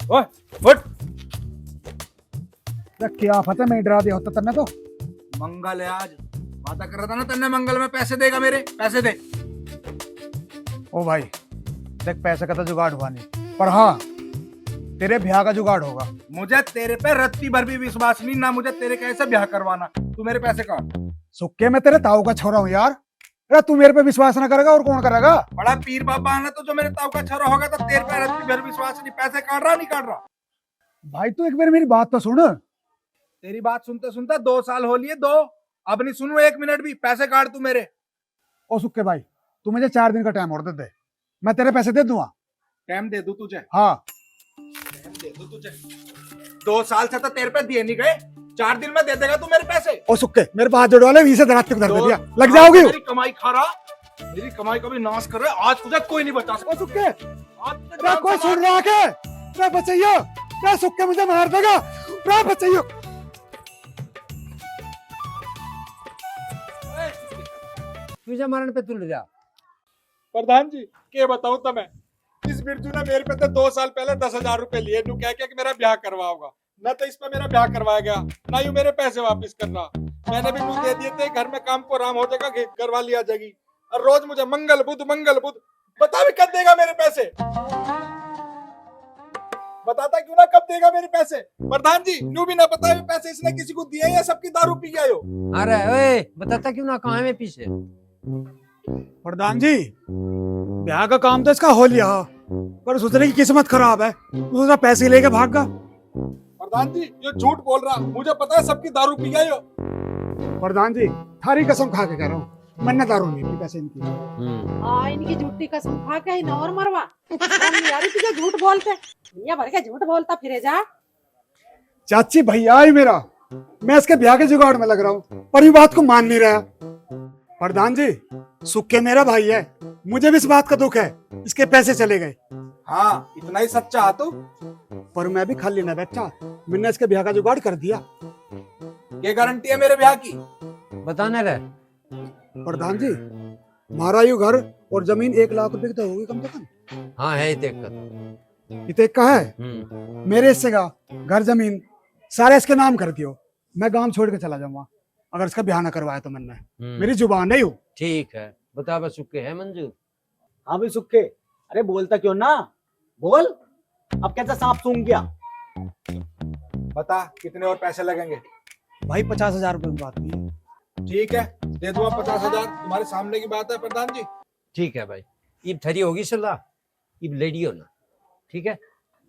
ओए फुट। क्या फतेह में डरा दिया होता तन्ने तो। मंगल है आज, वादा कर रहा था ना तन्ने मंगल में पैसे देगा, मेरे पैसे दे। ओ भाई देख, पैसे का तो जुगाड़ हुआ नहीं, पर हाँ तेरे ब्याह का जुगाड़ होगा। मुझे तेरे पे रत्ती भर भी विश्वास नहीं ना, मुझे तेरे कैसे ब्याह करवाना। तू मेरे पैसे काट। सुक्के में तेरे ताऊ का छोरा हूँ यार। अरे तू मेरे पे विश्वास ना करेगा और कौन करेगा। बड़ा पीर बाबा है ना तो जो मेरे ताऊ का छोरा होगा, तो तेरे पे रत्ती भर विश्वास नहीं। पैसे काट रहा नहीं काट रहा। भाई तू एक बार मेरी बात तो सुन। तेरी बात सुनते सुनते 2 साल हो लिए, 2 अब नहीं सुनू 1 मिनट भी। पैसे काट तू मेरे। ओ सुक्के भाई, तू मुझे 4 दिन का टाइम और दे, मैं तेरे पैसे दे दूंगा। टाइम दे दूं तुझे? हाँ टाइम दे दूं तुझे। 2 साल से तो तेरे पे दिए नहीं गए, 4 दिन में दे देगा तू मेरे पैसे? ओ सुक्के, मेरे पास जोड़ वाले 20 दरात तक दे दो- दिया, लग जाओगी। मेरी कमाई खा रहा, मेरी कमाई का भी नाश कर रहा है। आज तुझे कोई नहीं बचा सकता। ओ सुक्के, आज तुझे रे कोई सुन रहा के? रे बचैयो, रे सुक्के मुझे मार देगा। रे बचैयो। तुझ्या मरण पे तुल जा। प्रधान जी के बताऊं तो मैं, इस बिरजू ने मेरे पे तो 2 साल पहले 10,000 रुपए लिए, नू कह के कि मेरा ब्याह करवाओगा। न तो इस पे मेरा ब्याह करवाया गया, ना यू मेरे पैसे वापस कर रहा। मैंने भी नू दे दिए थे, घर में काम को राम हो जाएगा, करवा लिया जाएगी। और रोज मुझे मंगल बुध बता भी कब देगा मेरे पैसे? बताता क्यों ना कब देगा मेरे पैसे? प्रधान जी यूं भी ना बताए पैसे इसने किसी को दिए या सबकी दारू पी गए हो? अरे ओए बताता क्यों ना, कहाँ है मैं पीछे। प्रधान जी, ब्याह का काम तो इसका हो लिया, पर सोचने की किस्मत खराब है, दूसरा पैसे लेके भाग गया। प्रधान जी ये झूठ बोल रहा, मुझे पता है सबकी दारू पी गए हो। प्रधान जी थारी कसम खा के कह रहा हूँ, मैंने दारू नहीं पी पैसे इनकी। इनकी झूठी कसम खा के न और मरवा। यार तुझे झूठ बोलते, दुनिया भर के झूठ बोलता फिरे जा। चाची भैया ही मेरा, मैं इसके ब्याह के जुगाड़ में लग रहा हूँ, पर ये बात को मान नहीं रहा। प्रधान जी सुक्के मेरा भाई है, मुझे भी इस बात का दुख है, इसके पैसे चले गए। हाँ इतना ही सच्चा है तू। पर मैं भी खाली ना बच्चा, मैंने इसके ब्याह का जुगाड़ कर दिया। ये गारंटी है मेरे ब्याह की? बताने रे। प्रधान जी हमारा यू घर और जमीन 1 लाख रुपए की तो होगी कम से कम। हाँ है दिक्कत। इतने का है मेरे हिस्से का घर जमीन सारे इसके नाम कर दियो, मैं गांव छोड़ के चला जाऊंगा अगर इसका ब्याह ना करवाया तो। मैंने मेरी जुबान नहीं हूँ। ठीक है, बता बस सुक्के है मंजूर? हाँ भाई सुक्के, अरे बोलता क्यों ना, बोल। अब कैसा सांप सूंघ गया? बता कितने और पैसे लगेंगे? भाई 50,000 रुपए की बात हुई है। ठीक है दे दूंगा 50,000, तुम्हारे सामने की बात है प्रधान जी। ठीक है भाई, इब थरी होगी सलाह, इब लेडियो ना। ठीक है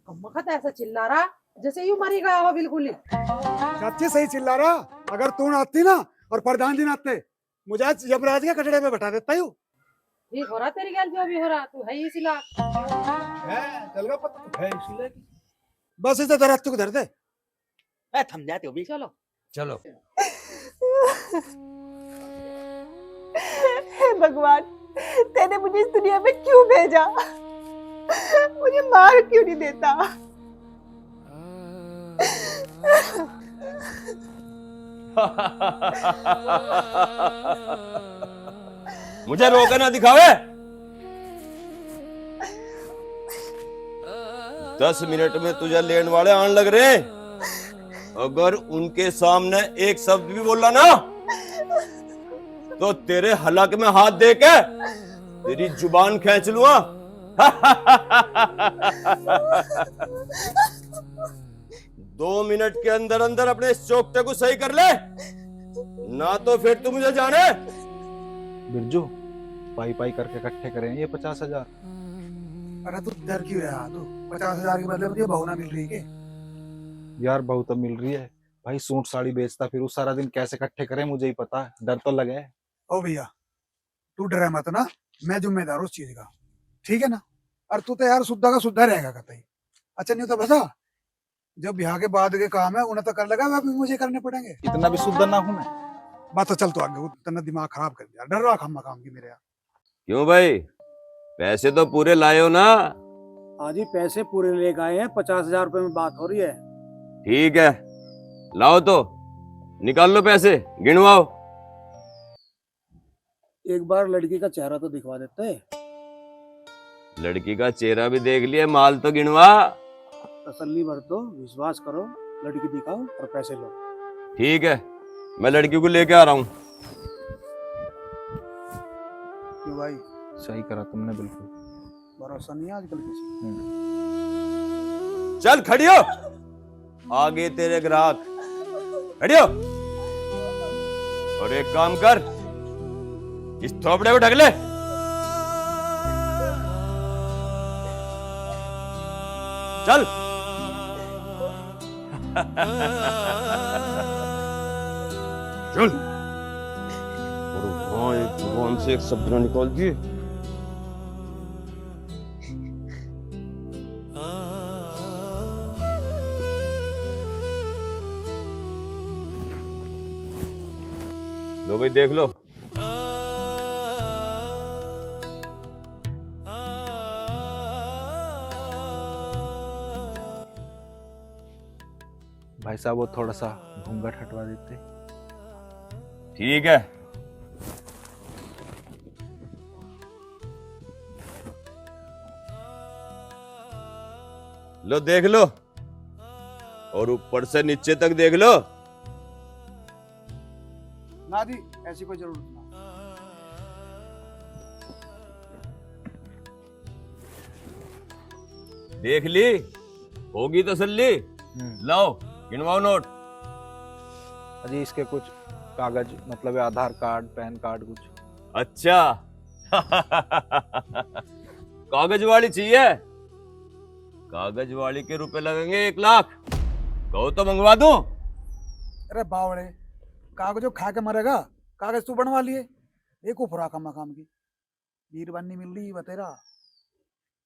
मखत ऐसा चिल्ला रहा जैसे यूं मरी गया हो बिल्कुल ही। चाची सही चिल्ला रहा, अगर तू ना आती ना और प्रधान जी ना आते, मुझे आज यमराज के कटड़े में बैठा देता हूँ। ठीक हो रहा तेरी गल, जो भी हो रहा तू है ही इसी लाख। है चल गया पता तो है इसलिए। बस इसे दरख्त को धर दे। थम जाते हो भी। चलो चलो। हे भगवान, तेने मुझे इस दुनिया में क्यों भेजा? मुझे मार क्यों नहीं देता? मुझे रोके ना दिखावे। 10 मिनट में तुझे लेने वाले आने लग रहे हैं, अगर उनके सामने एक शब्द भी बोला ना तो तेरे हलक में हाथ दे के तेरी जुबान खींच लूंगा। 2 मिनट के अंदर अंदर अपने इस चौकटे को सही कर ले, ना तो फिर तू मुझे जाने। बिरजू पाई पाई करके इकट्ठे करें ये 50,000। अरे तू डर क्यों रहा? तू 50,000 के बदले मुझे बहू ना मिल रही है? यार बहू तो मिल रही है भाई, सूट साड़ी बेचता फिर सारा दिन, कैसे इकट्ठे करें मुझे ही पता है, डर तो लगे। ओ भैया तू डरे मत ना, मैं जिम्मेदार हूँ उस चीज का, ठीक है ना? और तू तो यार सुद्धा का सुद्धा रहेगा कतई। अच्छा नहीं तो बता, जब ब्याह के बाद के काम है उन्हें तो कर लगा, अभी मुझे करने पड़ेंगे। इतना भी शुद्ध ना हूं मैं। बात तो चल तो आगे, तेना दिमाग खराब कर दिया, डर रहा खम्मा काम की मेरे यार। क्यों भाई, पैसे तो पूरे लाए हो ना? हाँ जी पैसे पूरे लेके आए हैं, 50,000 रुपए में बात हो रही है। ठीक है लाओ, तो निकाल लो पैसे, गिनवाओ। एक बार लड़की का चेहरा तो दिखवा देते। लड़की का चेहरा भी देख लिया, माल तो गिनवा। तसल्ली बरतो, विश्वास करो, लड़की दिखाओ और पैसे लो। ठीक है, मैं लड़की को लेके आ रहा हूँ। क्यों भाई, सही करा तुमने बिल्कुल। भरोसा नहीं है आजकल किसी। चल खड़ी हो, आगे तेरे ग्राहक। खड़ी हो और एक काम कर, इस थोपड़े को ढक ले। चल चल। और वहां एक भगवान से एक शब्द ना निकाल दिए। लो भाई देख लो। भाई साहब वो थोड़ा सा घूंघट हटवा देते। ठीक है, लो देख लो और ऊपर से नीचे तक देख लो। ना जी, ऐसी कोई जरूरत ना। देख ली, होगी तसल्ली। लाओ गिनवाओ नोट। अजी इसके कुछ कागज मतलब आधार कार्ड, पैन कार्ड कुछ। अच्छा कागज वाली चाहिए? कागज वाली के रुपए लगेंगे 1 लाख। कहो तो मंगवा दूं? अरे बावड़े, कागजों खा के मरेगा, कागज तू बनवा लिए। एक उफरा का मकाम की वीर बननी मिल रही बतेरा।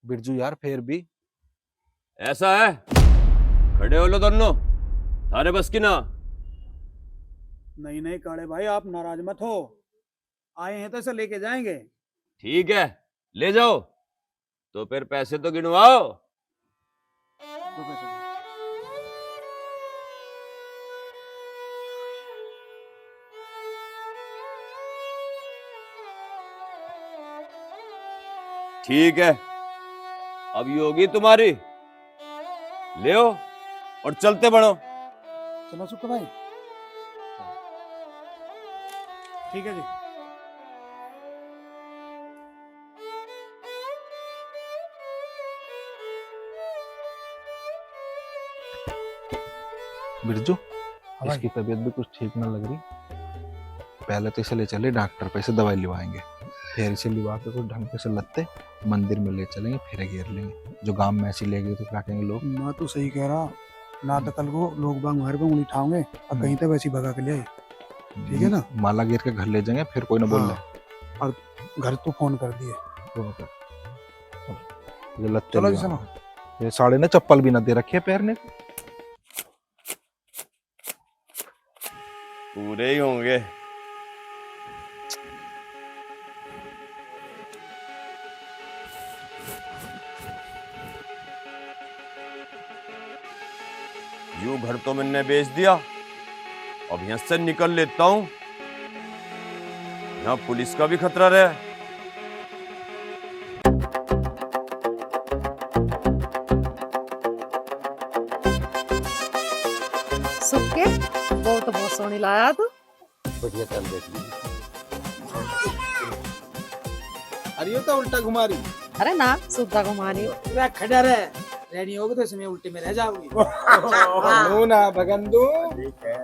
बिरजू यार फिर भी ऐसा है, खड़े हो लो दोनों, सारे बस की ना। नहीं नहीं काले भाई, आप नाराज मत हो, आए हैं तो इसे लेके जाएंगे। ठीक है, ले जाओ। तो फिर पैसे तो गिनवाओ। तो पैसे दो। ठीक है, अब ये होगी तुम्हारी। ले आओ और चलते बढ़ो। चलो सुख भाई, ठीक है जी। बिरजू भाई। इसकी तबीयत भी कुछ ठीक ना लग रही। पहले तो इसे ले चले डॉक्टर पे, इसे दवाई लिवाएंगे, फिर इसे लिवा के कुछ ढंग से लत्ते मंदिर में ले चलेंगे, फिर घेर लेंगे। जो गांव में ऐसी लेगी तो क्या कहेंगे लोग। मैं तो सही कह रहा, ना तो कल को लोग बाग घर पे उंगली उठाओगे और कहीं तो वैसी भगा के ले आए। ठीक है ना? माला गिर के घर ले जाएंगे, फिर कोई ना बोल हाँ। और घर तो फोन कर दिए। रहे। ये लत्ते चलो जी, लिवा। सुनो। ये साड़े ने चप्पल भी ना दे रखी है पैरने को। पूरे ही होंगे। यूं घर तो मैंने बेच दिया, अब यहां से निकल लेता हूं, यहां पुलिस का भी खतरा रहे। सुक्के वो तो बहुत सोहनी लाया तू। बढ़िया चल देख ली। अरे ये तो उल्टा घुमा रही। अरे ना सुद्धा घुमानी। खड़ा रहे, रेडी होगे तो इसमें उल्टे में रह जाओगी। नो ना भगंदू। ठीक है,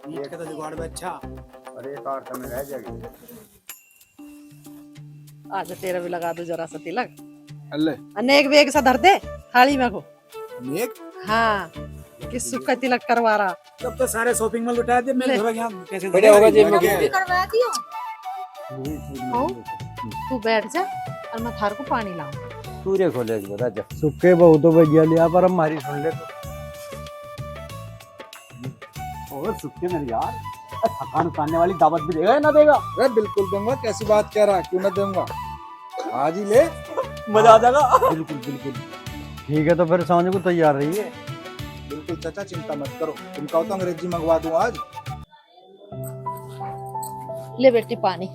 नीट का तो जुगाड़ में अच्छा। अरे कार तो में रह जाएगी। आज तेरा भी लगा दो जरा सा तिलक। अल्ले अन्य एक बेग सा धर दे थाली में को। नेक हाँ, किस सुख का तिलक करवा रहा। तब तो सारे शॉपिंग मॉल लुटा दिए। मेरे ले। घर यहाँ कैसे बढ़िया होगा जेब में करवा दियो। ओ, तू बैठ जा और मैं थार को पानी लाऊं। पूरे खोले बता जा। सुक्के बहु तो भैया लिया पर हमारी सुन ले तो। और सुक्के मेरे यार, थकान उतारने वाली दावत भी देगा या ना देगा? अरे बिल्कुल दूंगा, कैसी बात कह रहा, क्यों ना दूंगा, आज ही ले। मजा आ जाएगा। बिल्कुल बिल्कुल। ठीक है तो फिर समझ को तैयार रही है। बिल्कुल चाचा, चिंता मत करो, तुम कहो तो अंग्रेजी मंगवा दूं आज। ले बेटी पानी।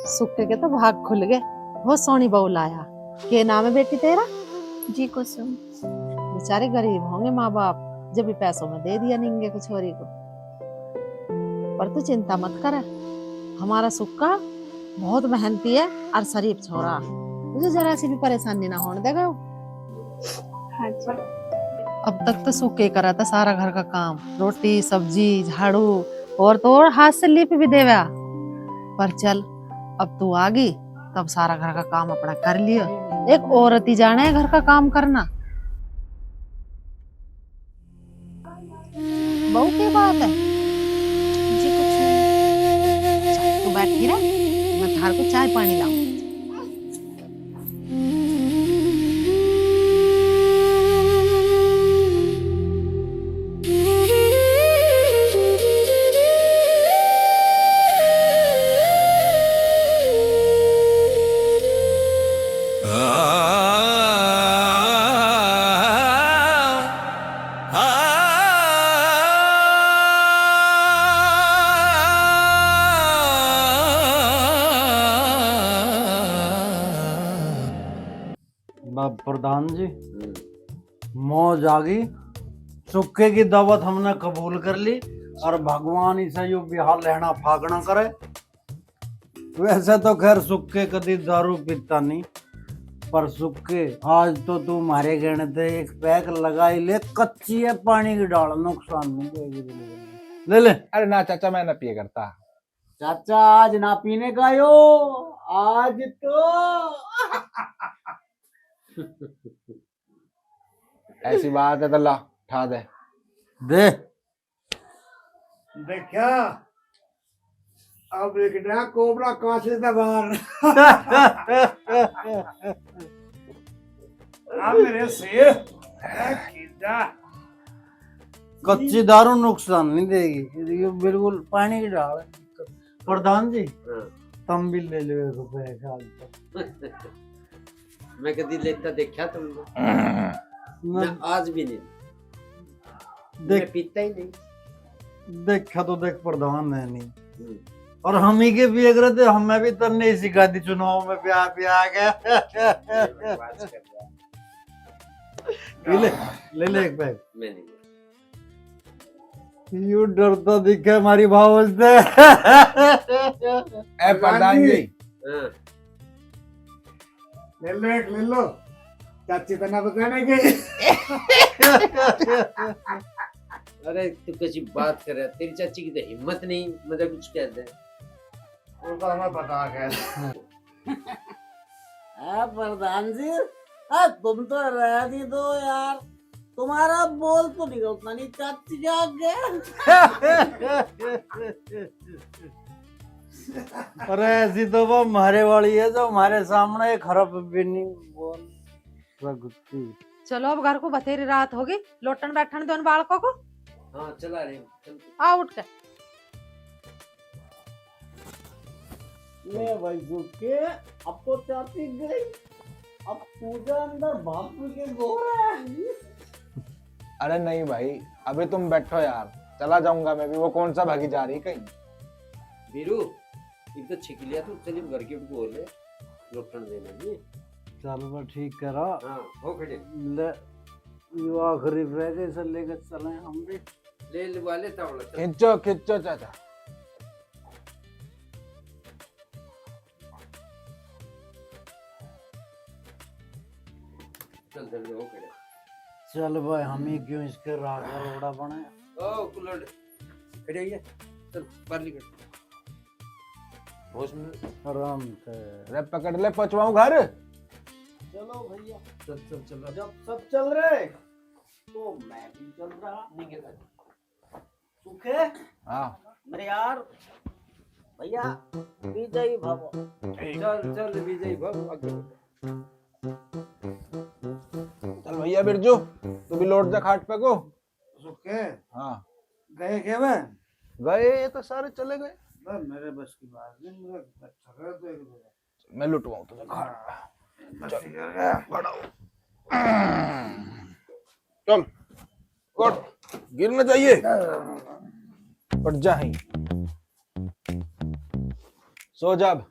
सुक्के के तो भाग खुल गए, बहुत सोहनी बहू लाया। के नाम है बेटी तेरा? जी कुसुम। बेचारे गरीब होंगे माँ बाप, जब भी पैसों में दे दिया निंगे को छोरी को। पर तू चिंता मत कर, हमारा सुक्का बहुत मेहनती है और शरीफ छोरा, तुझे जरा सी भी परेशानी ना होने देगा। हाँ जी। अब तक तो सुक्के करा था सारा घर का काम, रोटी सब्जी झाड़ू, और तो और हाथ से लिप भी देवा। पर चल अब तू आ गई तब सारा घर का काम अपना कर लियो। एक औरत ही जाने घर का काम करना। बहू की बात है जी कुछ नहीं। तू बैठी रह, मैं थार को चाय पानी लाऊं। प्रधान जी मौज आ गई, सुक्के की दावत हमने कबूल कर ली और भगवान इसे यू बिहार लेना फागना करे। वैसे तो खैर सुक्के कभी दारू पीता नहीं, पर सुक्के आज तो तू मारे गहने थे एक पैक लगा ही ले, कच्ची है पानी की डाल, नुकसान नहीं देगी। ले ले। अरे ना चाचा, मैं ना पिए करता। चाचा आज ना पीने का यो, आज तो ऐसी बात है तो ला ठा दे। दे देखा अब एक नया कोबरा कांच लेता बाहर। मेरे से कच्ची दारू नुकसान नहीं देगी, ये बिल्कुल पानी की डाल है। प्रधान जी तुम भी ले लो रुपए का। मैं कभी लेता देखा तुमने? मैं आज भी नहीं, मैं देख पीता ही नहीं। देखा तो देख प्रधान है नहीं, और हम ही के भी अगर थे, हमें भी तो नहीं सिखा दी चुनाव में प्यार प्यार गया। ले ले एक बैग। मैं नहीं। यू डरता दिखे हमारी भाव से। ए प्रधान जी, हाँ। ले लो एक ले लो, चाची तना बताने के। अरे तू कैसी बात कर रहा है, तेरी चाची की तो हिम्मत नहीं मुझे कुछ कहते हैं। वो तो हमें पता है। प्रधान जी तुम तो रहने दो यार, तुम्हारा बोल तो निकलता नहीं चाची के आगे। अरे ऐसी तो वो हमारे वाली है जो हमारे सामने एक हरफ भी नहीं बोल सकती। चलो अब घर को बथेरी रात होगी, लोटन बैठन दो बालकों को। हाँ चला रहे हैं, चल। आ उठ के। ले भाई के अब तो चाची गई, अब पूजा अंदर बापू के गोरा है। अरे नहीं भाई, अभी तुम बैठो यार, चला जाऊंगा मैं भी। वो कौन सा भागी जा रही कहीं? बीरू एक तो छिक लिया तू, चलिए घर के बोल ले लोटन देना नहीं। चल वो ठीक करा। हाँ हो खड़े, ले यो आखिरी रह गए, इसे लेकर चले हम भी। ले वाले तावड़ा चल। खिंचो खिंचो चाचा। चल जल्दी हो खड़े। चल भाई हम ही क्यों इसके रागा रोड़ा बने। ओ कुलड़ खड़े आइए, चल पार्ली कर होश में। आराम से अरे पकड़ ले, पहुंचवाऊं घर। चलो भैया, चल चल चल जब सब चल रहे तो मैं भी चल रहा। नहीं सुखे हाँ मेरे यार भैया विजय भव। चल चल विजय बाबू आगे। चल भैया बिरजू, तू भी लौट जा खाट पे को। सुखे हाँ गए क्या मैं? गए, ये तो सारे चले गए। मेरे बस की बात नहीं, मुझे थका तो एक दो। मैं लुटवाऊं तुझे खाट पे। चल उठ, गिरना चाहिए। उठ जा ही, सो जा अब।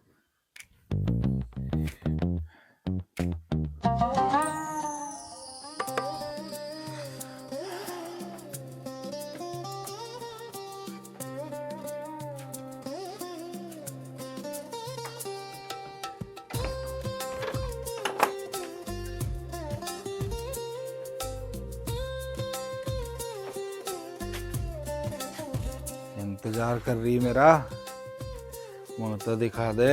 इंतजार कर रही मेरा, मुंह तो दिखा दे।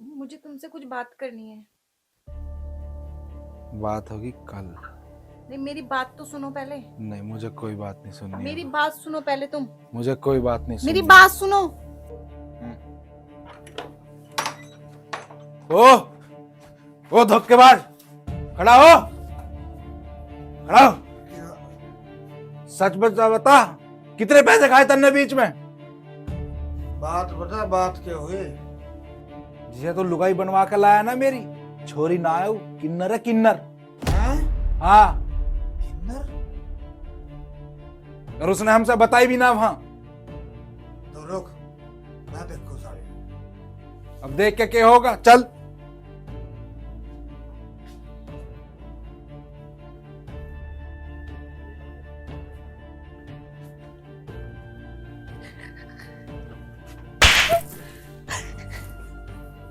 मुझे तुमसे कुछ बात करनी है। बात होगी कल। नहीं, मेरी बात तो सुनो पहले। नहीं, मुझे कोई बात नहीं सुननी मेरी है। बात सुनो पहले तुम। मुझे कोई बात नहीं मेरी सुननी। बात सुनो। ओ धोखेबाज, खड़ा हो, खड़ा हो। सच बता, कितने पैसे खाए तन्ने बीच में? बात बता, बात क्या हुई? जिसे तो लुगाई बनवा के लाया ना मेरी छोरी ना आयो, किन्नर है किन्नर। हैं? हाँ, किन्नर? और उसने हमसे बताई भी ना वहां। तो रुक, मैं देखो सारे। अब देख के क्या होगा, चल।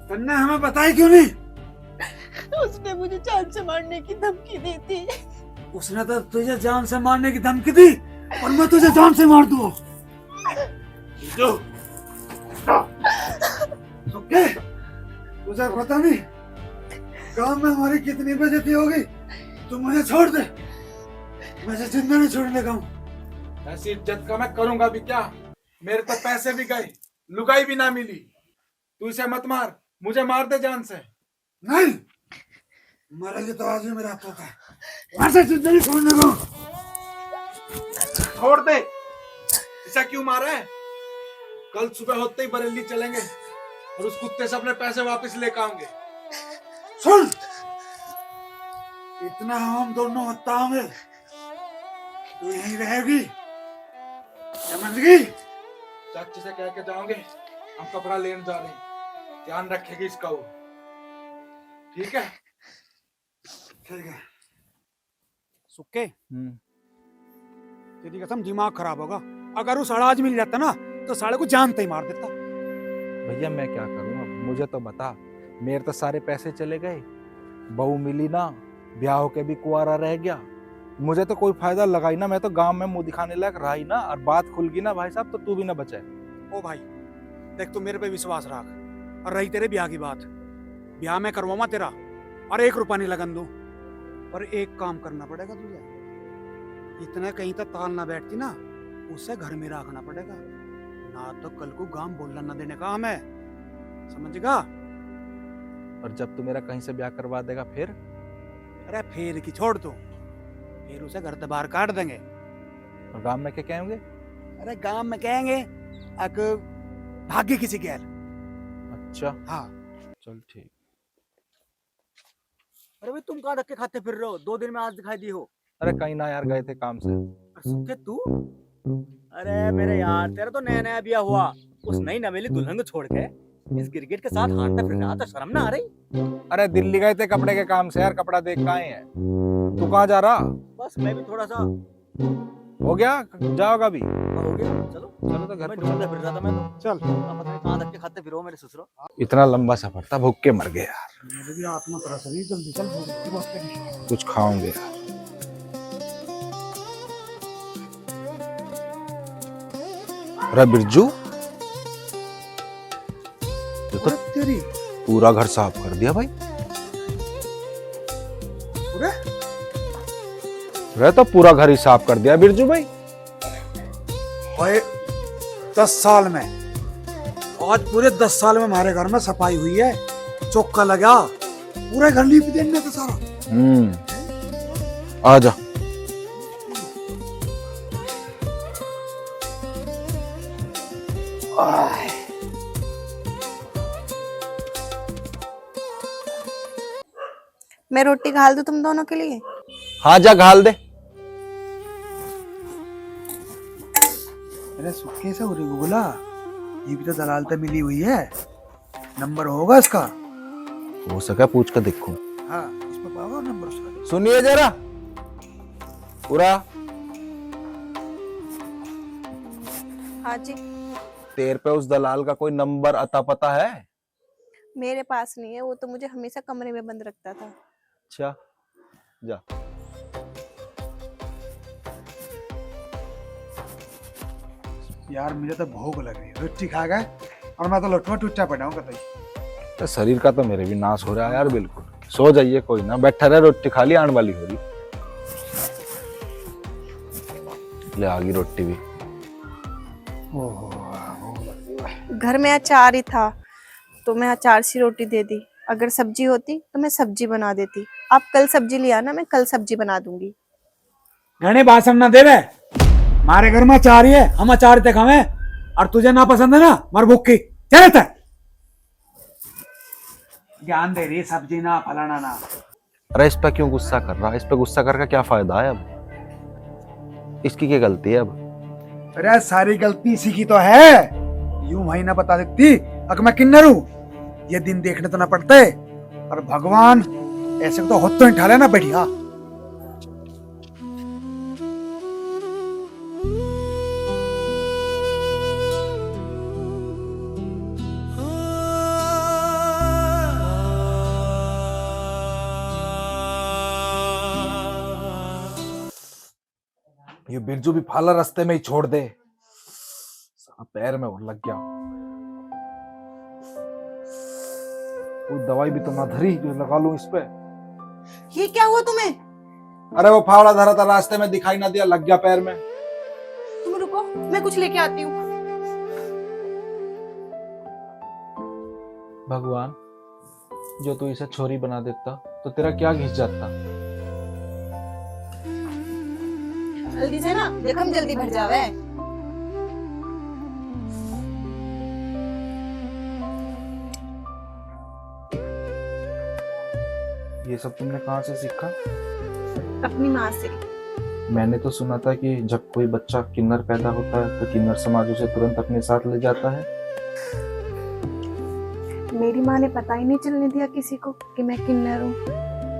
तन्ने हमें बताई क्यों नहीं? उसने मुझे जान से मारने की धमकी दी थी। उसने तो तुझे जान से मारने की धमकी दी और मैं तुझे जान से मार दूं। जो सुखे, तुझे पता नहीं गांव में हमारी कितनी बेइज्जती होगी। तू मुझे छोड़ दे, मुझे जिंदा नहीं छोड़ने का हूं। ऐसी इज्जत का मैं करूंगा भी क्या? मेरे तो पैसे भी गए, लुगाई भी ना मिली। तू इसे मत मार, मुझे मार दे जान से। नहीं, मरेगी तो आज ही मेरा हाथ होता है। वहां से जिंदा नहीं छोड़ने का हूं। छोड़ दे, इसे क्यों मारा है? कल सुबह होते ही बरेली चलेंगे और उस कुत्ते से अपने पैसे वापस लेकर आएंगे। सुन, इतना हम दोनों हत्या होंगे, तू यहीं रहेगी, समझ गई? चाची से कह के जाओगे हम कपड़ा लेने जा रहे हैं, ध्यान रखेगी इसका वो, ठीक है? ठीक है। सुक्के, तेरी कसम दिमाग खराब होगा। अगर वो साला आज मिल जाता ना तो साले को जानते ही मार देता। भैया मैं क्या करूं अब, मुझे तो बता। मेरे तो सारे पैसे चले गए, बहू मिली ना, ब्याह होके भी कुंवारा रह गया। मुझे तो कोई फायदा लगा ही ना, मैं तो गांव में मुंह दिखाने लायक रहा ही ना। और बात खुल गई ना भाई साहब, तो तू भी ना बचे। ओ भाई देख, तू मेरे पे विश्वास रख। और रही तेरे ब्याह की बात, ब्याह में करवाऊंगा तेरा और 1 रुपया नहीं लगन दूं। पर एक काम करना पड़ेगा तुझे, इतना कहीं तक ताल ना बैठती ना, उसे घर में रखना पड़ेगा, ना तो कल को गांव बोलना ना देने का हमें, समझेगा? और जब तू मेरा कहीं से ब्याह करवा देगा फिर? अरे फिर की छोड़ तू, फिर उसे घर से बाहर काट देंगे। और गांव में क्या कहेंगे? अरे गांव में कहेंगे अक भाग्य किसी गैर। अच्छा हाँ। चल ठीक। अरे भाई तुम कहाँ धक्के खाते फिर रहे हो? 2 दिन में आज दिखाई दी हो। अरे कहीं ना यार, गए थे काम से। सुखे तू? अरे मेरे यार, तेरा तो नया नया ब्याह हुआ, उस नई नवेली दुल्हन को छोड़ के इस गिरगिट के साथ हाथ फिर रहा, तो शर्म ना आ रही? अरे दिल्ली गए थे कपड़े के काम से यार, कपड़ा देख के आए हैं। तू कहाँ जा रहा? बस मैं भी थोड़ा सा हो गया, जाओगा भी? हो गया। चलो चलो तो घर मैं पे ढूंढता फिर रहा था, मैं तो चल। पता नहीं कहाँ धक्के खाते फिरो मेरे ससुरो। इतना लंबा सफर था, भूख के मर गए यार। मेरे भी आत्मा तरस रही, जल्दी चल, भूख की बात करें। कुछ खाओगे यार? अरे बिरजू, ये तो तेरी पूरा घर साफ कर दिया भाई। अरे तो पूरा घर ही साफ कर दिया बिरजू भाई। भाई 10 साल में, आज पूरे 10 साल में हमारे घर में सफाई हुई है, चौका लगा, पूरे घर लीप देने का सारा। आ जा। मैं रोटी घाल दूं तुम दोनों के लिए? हाँ जा, घाल दे। अरे सुक्के से उरे गुगला, ये भी तो दलाल पे मिली हुई है, नंबर होगा इसका? हो सका पूछ कर देखूं। हाँ, इसमें पाओगे नंबर उसका? सुनिए जरा पूरा। हाँ जी। तेरे पे उस दलाल का कोई नंबर अता पता है? मेरे पास नहीं है, वो तो मुझे हमेशा कमरे में बंद रखता था। अच्छा जा। यार मुझे तो भूख लग रही है, रोटी खा गए और मैं तो लौटूंगा टूटा पड़ा हूँ कतई। तो शरीर का तो मेरे भी नाश हो रहा है यार बिल्कुल। सो जाइए, कोई ना, बैठा रहे, रोटी खा ली, आने वाली हो रही। ले आ गई रोटी भी। घर में अचार ही था तो मैं अचार सी रोटी दे दी। अगर सब्जी होती तो मैं सब्जी बना देती। आप कल सब्जी ले आना, मैं कल सब्जी बना दूंगी। घने भाषण ना दे रहे, हमारे घर में अचार ही है, हम अचार ते खावे, और तुझे ना पसंद है ना मर भूख की, चले तक ज्ञान दे रही सब्जी ना फलाना ना। अरे इस पे क्यों गुस्सा कर रहा है? इस पे गुस्सा करके क्या फायदा है? अब इसकी क्या गलती है अब? अरे सारी गलती इसी की तो है। यूं भाई ना बता देती अगर मैं किन्नर हूँ, ये दिन देखने तो ना पड़ते। और भगवान ऐसे तो होत तो ही ठाले ना बढ़िया। ये बिरजू भी फाला रास्ते में ही छोड़ दे, साला पैर में और लग गया। कोई दवाई भी तो ना धरी जो लगा लूं इस पे। ये क्या हुआ तुम्हें? अरे वो फावड़ा धरा था रास्ते में, दिखाई ना दिया, लग गया पैर में। तुम रुको, मैं कुछ लेके आती हूँ। भगवान, जो तू इसे छोरी बना देता तो तेरा क्या घिस जाता। जल्दी से ना, जख्म जल्दी भर जावे। ये सब तुमने कहाँ से सीखा? अपनी माँ से। मैंने तो सुना था कि जब कोई बच्चा किन्नर पैदा होता है तो किन्नर समाज उसे तुरंत अपने साथ ले जाता है। मेरी माँ ने पता ही नहीं चलने दिया किसी को कि मैं किन्नर हूँ।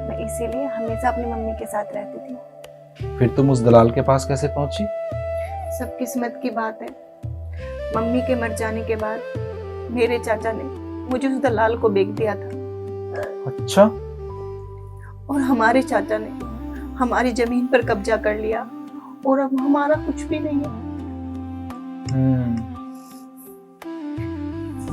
मैं इसीलिए हमेशा अपनी मम्मी के साथ रहती थी। फिर तुम उस दलाल के पास कैसे पहुंची? सब किस्मत की बात है। मम्मी के मर जाने के बाद मेरे चाचा ने मुझे उस दलाल को बेच दिया था। अच्छा। और हमारे चाचा ने हमारी जमीन पर कब्जा कर लिया और अब हमारा कुछ भी नहीं है।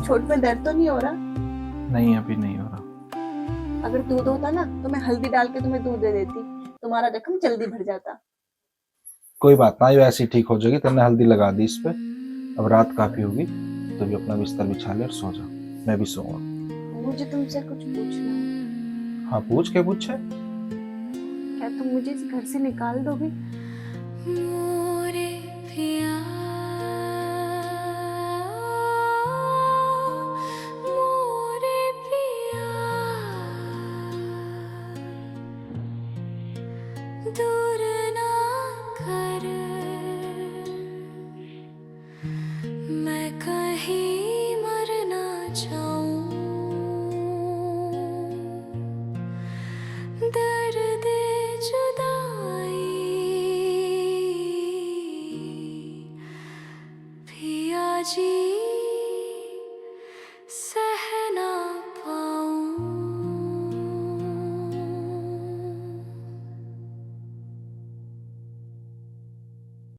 छोट में दर्द तो नहीं हो रहा? नहीं, अभी नहीं हो रहा। अगर दूध होता ना तो मैं हल्दी डाल के तुम्हें दूध दे देती, तुम्हारा जख्म जल्दी भर जाता। कोई बात ना, ये वैसे ही ठीक हो जाएगी। तुमने हल्दी लगा दी इस पे। अब रात काफी होगी तो भी अपना बिस्तर बिछा ले और सो जा, मैं भी सोऊंगा। मुझे तुमसे कुछ पूछना है। हाँ पूछ, क्या पूछे? क्या तुम मुझे इस घर से निकाल दोगे? दूर ना कर, मैं कहीं मर ना जाऊं। दर्द जुदाई पिया जी सह ना पाऊं।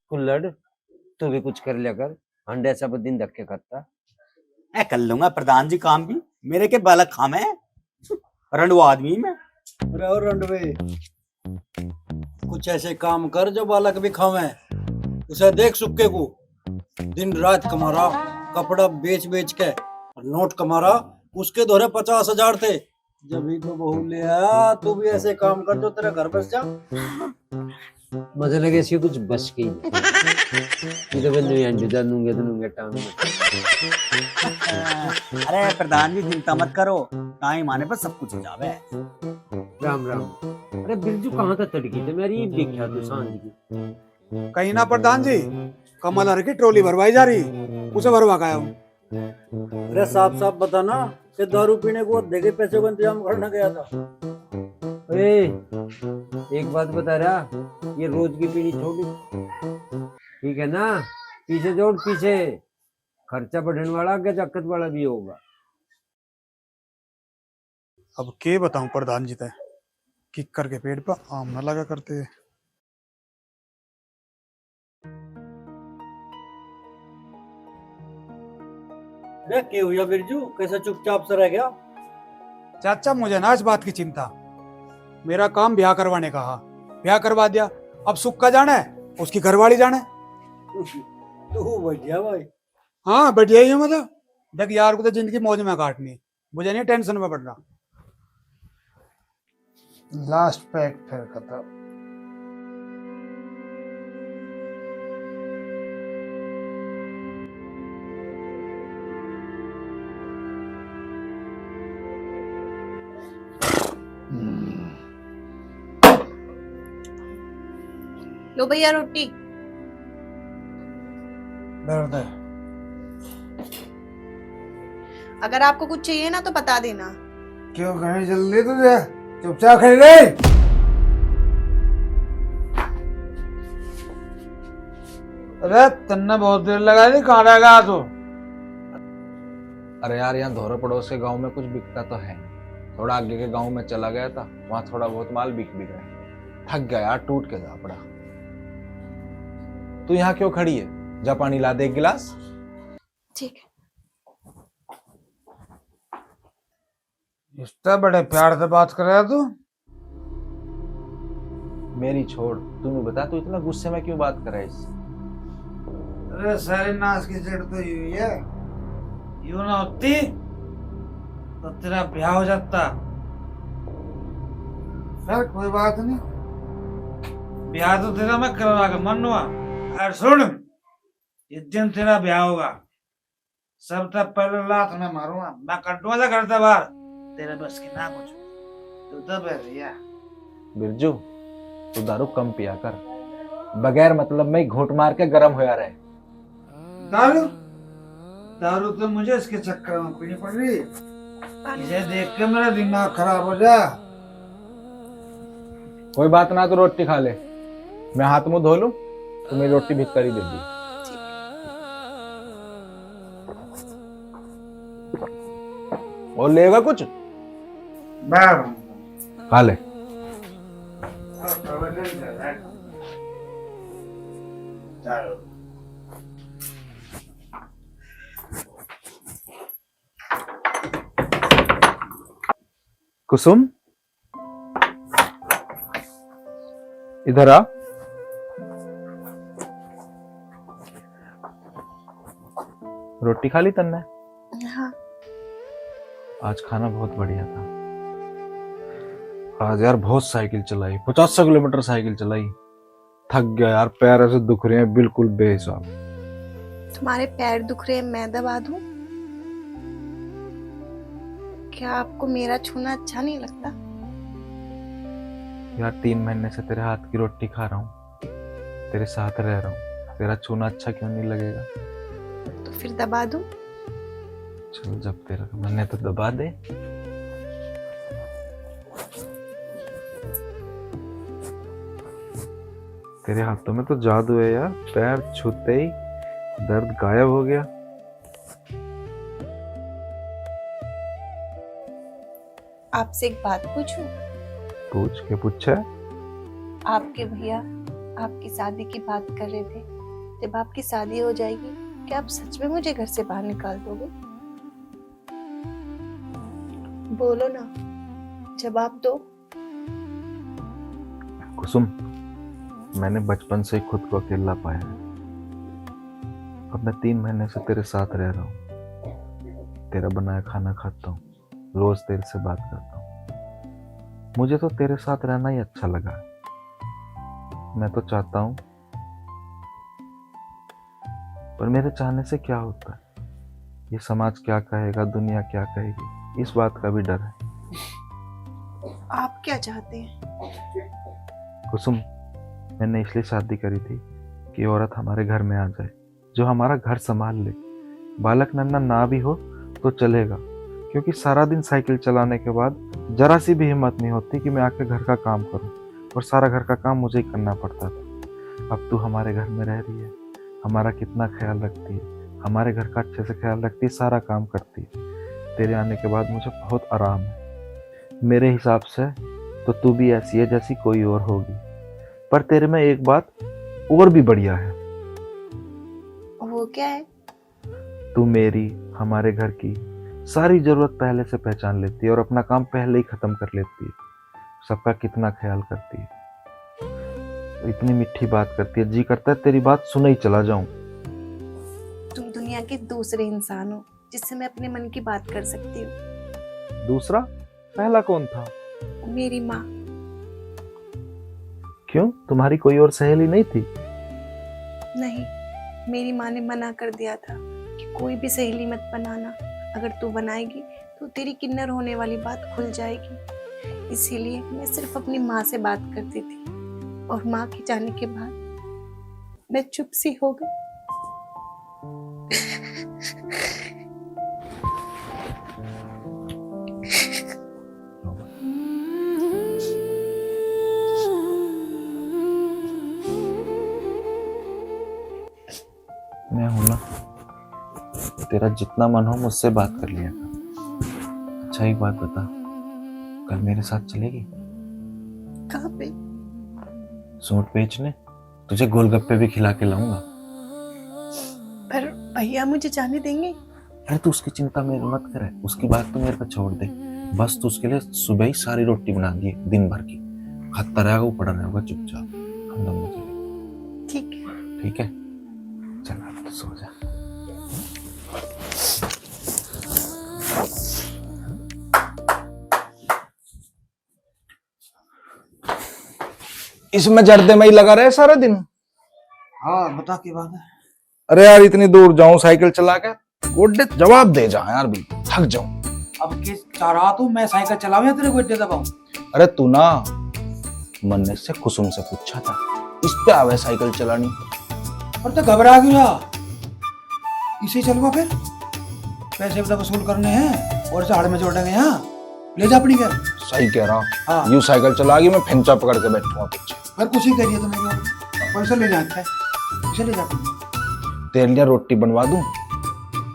कुल्लड़, तू भी कुछ कर लिया कर, अंडे सब दिन धक्के खाता। मैं कर लूंगा प्रधान जी काम भी, मेरे के बालक खामे रंडवा आदमी में। अरे और रंडवे, कुछ ऐसे काम कर जो बालक भी खावे। उसे देख सुक्के को, दिन रात कमा रहा, कपड़ा बेच बेच के, और नोट कमा रहा, उसके दोरे 50,000 थे। जब ही तो बहू ले आया, तू भी ऐसे काम कर जो तेरा घर बस जा। मुझे लगे इसकी कुछ बच गई। ये तो बंदे अंडे दूंगे तो दूंगे टांग में। अरे प्रधान जी चिंता मत करो, ताई माने पर सब कुछ हो जावे। राम राम। अरे बिरजू कहाँ तक तड़की थे, मेरी देखा तू सांझ की। कहीं ना प्रधान जी, कमल हर की ट्रॉली भरवाई जा रही, उसे भरवा गया हूँ। अरे साफ साफ बता ना कि दारू पीने को देखे पैसे को इंतजाम करना गया था। ए, एक बात बता रहा, ये रोज की पीनी छोड़ी, ठीक है ना? पीछे जोड़, पीछे खर्चा बढ़ने वाला क्या चक्कत वाला भी होगा। अब के बताऊं प्रधान जी ते, किक करके पेट पर आम ना लगा करते। अरे क्या हुआ बिरजू, कैसे चुपचाप से रह गया? चाचा मुझे ना इस बात की चिंता, मेरा काम ब्याह करवाने का, ब्याह करवा दिया, अब सुख का जाना है, उसकी घरवाली जाना है। तू बढ़िया भाई। हाँ बढ़िया ही है, मतलब देख यार को तो जिंदगी मौज में काटनी है, मुझे नहीं टेंशन में पड़ना। लास्ट पैक फिर खत्म। लो भैया रोटी। दर्द है। अगर आपको कुछ चाहिए ना तो बता देना। क्यों कहीं जल्दी तुझे? चुपचाप खड़ी रही। अरे तन्ने बहुत देर लगा दी, कहाँ रह गया तू? अरे यार, यहाँ धोरे पड़ोस के गांव में कुछ बिकता तो है नहीं। थोड़ा आगे के गांव में चला गया था, वहां थोड़ा बहुत माल बिक भी गया। थक गया यार, टूट के जा पड़ा। तू यहाँ क्यों खड़ी है? जा पानी ला दे एक गिलास। ठीक है। इतना बड़े प्यार से बात कर रहा है तू? मेरी छोड़, तू नहीं बता तू इतना गुस्से में क्यों बात कर रहा है इससे? अरे सारी नाश की जड़ तो हुई है। यूं ना होती तो तेरा ब्याह हो जाता। सर कोई बात नहीं, ब्याह तो तेरा मैं करवा के मन हुआ। और सुन, जिस दिन तेरा ब्याह होगा सब तक पहले लात में मारूंगा, मैं कटूंगा से करता बाहर, तेरे बस की ना कुछ। तू तो भैया बिरजू, तू दारू कम पिया कर, बगैर मतलब में ही घूंट मार के गरम होया रहे। दारू दारू तो मुझे इसके चक्कर में पीनी पड़ रही है। इसे देख के मेरा दिमाग खराब हो जा। कोई बात ना, तो रोटी खा ले, मैं हाथ मुंह धो लूं, तो मेरी रोटी भिखारी दे दी। और लेगा कुछ? खा ले। कुसुम, इधर आ। रोटी खा ली तन्ने? हाँ। आज खाना बहुत बढ़िया था। आज यार बहुत साइकिल चलाई, 50 किलोमीटर साइकिल चलाई। थक गया यार, पैर ऐसे दुख रहे हैं बिल्कुल बेहिसाब। तुम्हारे पैर दुख रहे हैं, मैं दबा दूं? क्या आपको मेरा छूना अच्छा नहीं लगता? यार 3 महीने से तेरे हाथ की रोटी खा रहा हूँ, तेरे साथ रह रहा हूँ, तेरा छूना अच्छा क्यों नहीं लगेगा? तो फिर दबा दूं? चल, जब तेरा मन है तो दबा दे। तेरे हाथों में तो जादू है यार, पैर छूते ही दर्द गायब हो गया। आपसे एक बात पूछूं? पूछ, के पूछा? आपके भैया आपकी शादी की बात कर रहे थे। जब आपकी शादी हो जाएगी, क्या आप सच में मुझे घर से बाहर निकाल दोगे? बोलो ना, जवाब दो। कुसुम, मैंने बचपन से ही खुद को अकेला पाया है। अब मैं 3 महीने से तेरे साथ रह रहा हूँ, तेरा बनाया खाना खाता हूँ, रोज तेरे से बात करता हूँ। मुझे तो तेरे साथ रहना ही अच्छा लगा है। मैं तो चाहता हूँ, पर मेरे चाहने से क्या होता है? ये समाज क्या कहेगा, दुनिया क्या कहेगी, इस बात का भी डर है। आप क्या चाहते हैं? कुसुम, मैंने इसलिए शादी करी थी कि औरत हमारे घर में आ जाए, जो हमारा घर संभाल ले। बालक नन्ना ना भी हो तो चलेगा, क्योंकि सारा दिन साइकिल चलाने के बाद जरा सी भी हिम्मत नहीं होती कि मैं आके घर का काम करूं, और सारा घर का काम मुझे ही करना पड़ता था। अब तू हमारे घर में रह रही है, हमारा कितना ख्याल रखती है, हमारे घर का अच्छे से ख्याल रखती है, सारा काम करती है। तेरे आने के बाद मुझे बहुत आराम है। मेरे हिसाब से तो तू भी ऐसी है जैसी कोई और होगी, पर तेरे में एक बात और भी बढ़िया है। वो क्या है? तू मेरी, हमारे घर की सारी जरूरत पहले से पहचान लेती है और अपना काम पहले ही खत्म कर लेती है। सबका कितना ख्याल करती है, इतनी मीठी बात करती है, जी करता है तेरी बात सुने ही चला जाऊं। तुम दुनिया के दूसरे इंसान हो जिससे मैं अपने मन की बात कर सकती हूँ। दूसरा? पहला कौन था? मेरी माँ। क्यों, तुम्हारी कोई और सहेली नहीं थी? नहीं, मेरी माँ ने मना कर दिया था कि कोई भी सहेली मत बनाना, अगर तू बनाएगी तो तेरी किन्नर होने वाली बात खुल जाएगी। इसीलिए मैं सिर्फ अपनी माँ से बात करती थी और माँ के जाने के बाद मैं चुप सी हो गई। मैं हूं ना, तेरा जितना मन हो मुझसे बात कर लिया कर। अच्छा एक बात बता, कल मेरे साथ चलेगी? कहाँ पे? सूट बेचने, तुझे गोलगप्पे भी खिला के लाऊंगा। पर भैया मुझे जाने देंगे? अरे तू उसकी चिंता मेरे मत करे, उसकी बात तो मेरे पे छोड़ दे। बस तू उसके लिए सुबह ही सारी रोटी बना दिए दिन भर की, खाता रहेगा वो पड़ा रहेगा चुपचाप, हम दोनों चले। ठीक है। ठीक है, चल अब तो सो जा। इसमें जर्दे में ही लगा रहे सारा दिन। हाँ बता की बात है। अरे यार इतनी दूर जाऊं साइकिल चला के, गोड्डे जवाब दे जा यार, भी थक जाऊं। अब किस चाह रहा तू मैं साइकिल चलाऊं या तेरे गोड्डे दबाऊं? अरे तू ना मन्ने से कुसुम से पूछा था, इस पे आवे साइकिल चलानी। और तो घबरा क्यों रहा? इसे चलवा फिर, पैसे भी तो वसूल करने हैं और झाड़ में जोड़ेंगे। यहाँ ले जा अपनी घर। सही कह रहा हूँ। हाँ। यूं साइकिल चलागी मैं फेंचा पकड़ के बैठूंगा पीछे। फिर कुछ ही करिए तो मेरे पैसे ले जाते हैं, पैसे ले जाते हैं। तेरे लिए रोटी बनवा दूं?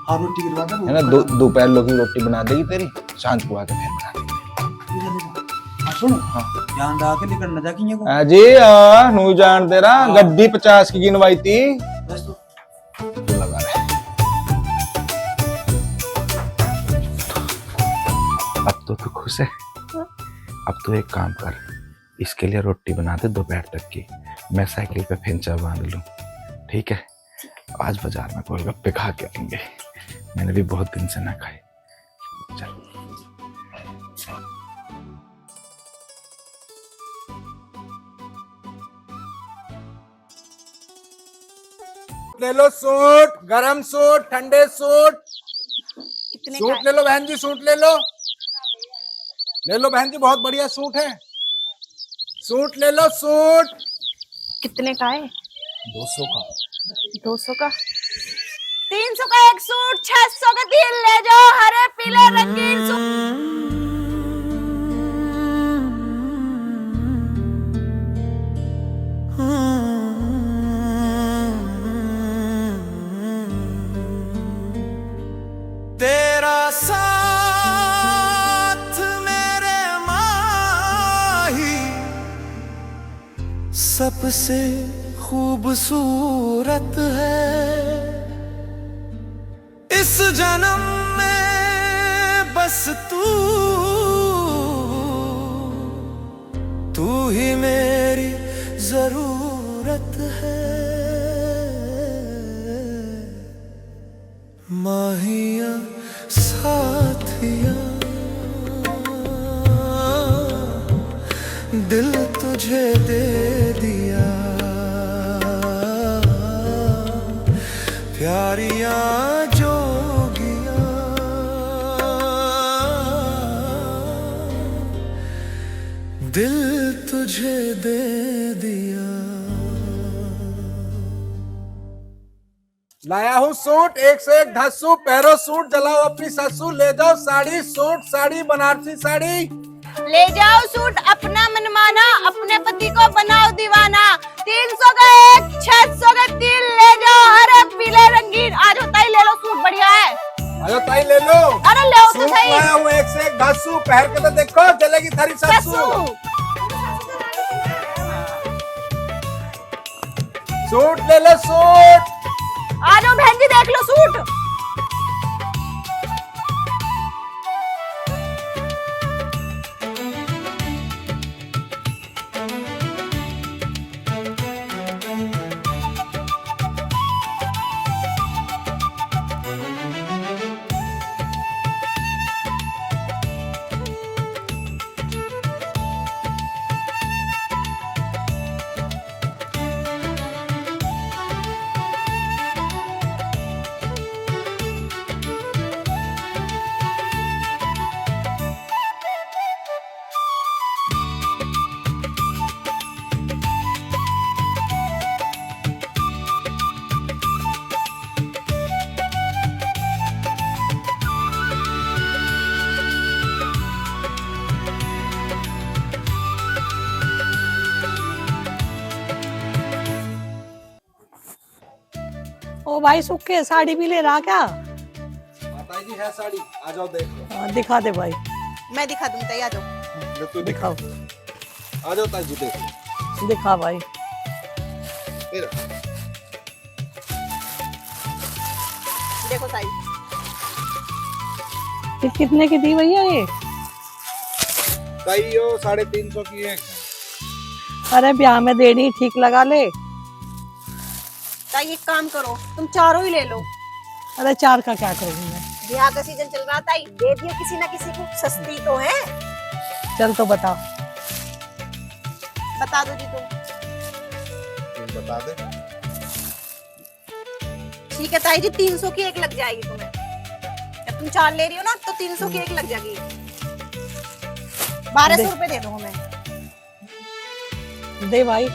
हाँ रोटी गिरवा दे है ना, दोपहर लोग की रोटी बना देगी तेरी, सांझ को आके फिर बना देगी। हाँ सुन, हाँ ध्यान रहा के लेकर न जा कि को। जी नू जान तेरा गड्डी 50 की गिनवाई थी। बस तो लगा रहे। अब तो तू खुश है? अब तू एक काम कर, इसके लिए रोटी बना दे दोपहर तक की, मैं साइकिल पे फेंचा बांध लूं, ठीक है? आज बाजार में गोलगप्पे खा के आएंगे, मैंने भी बहुत दिन से ना खाए। चल ले लो सूट, गरम सूट, ठंडे सूट। सूट ले लो बहन जी, सूट ले लो। ले लो बहन जी, बहुत बढ़िया सूट है। सूट ले लो, सूट। कितने का है? 200 का। 200 का? 300 का एक सूट, 600 का 3 ले जाओ, हरे पीले रंगीन सूट। तेरा साथ मेरे माही सबसे खूबसूरत है, इस जन्म में बस तू ही मेरी जरूरत है। माहिया साथिया दिल तुझे दे दिया, प्यारिया जोगिया दिल तुझे दे दिया। लाया हूँ सूट, एक से एक धस्सू, पहरो सूट, जलाओ अपनी सस्सू, ले जाओ साड़ी, सूट साड़ी, बनारसी साड़ी। ले जाओ सूट अपना मनमाना, अपने पति को बनाओ दीवाना। 300 का एक, 600 का 3 ले जाओ, हरे पीले रंगीन। आज ताई ले लो, सूट बढ़िया है। आयो ताई ले लो। अरे ले तो सूट सही। लाया हूँ एक से एक धस्सू, पहन के तो देखो जलेगी थारी सस्सू। सूट ले लो, सूट। आ जाओ बहन जी, देख लो सूट। ओ भाई सुक्के साड़ी भी ले रहा क्या? माता जी है साड़ी, आ जाओ देख लो। हाँ, दिखा दे भाई। मैं दिखा दूँ ताई, आ जाओ। ले तू दिखाओ, आ जाओ ताई जी देख। दिखा भाई। फिर देखो ताई। ये कितने की दी भैया ये? ताई यो 350 की है। अरे ब्याह में देनी ठीक लगा ले। ताई एक काम करो, तुम चारों ही ले लो। अरे 4 का क्या करूंगी मैं? ब्याह का सीजन चल रहा ताई, दे दियो किसी ना किसी को, सस्ती तो है। चल तो बता। बता दो जी तुम। तुम बता दे। ठीक है ताई जी, 300 की एक लग जाएगी तुम्हें। जब तुम 4 ले रही हो ना तो 300 की एक लग जाएगी। 1200 रुपए दे दो हमें। दे भाई।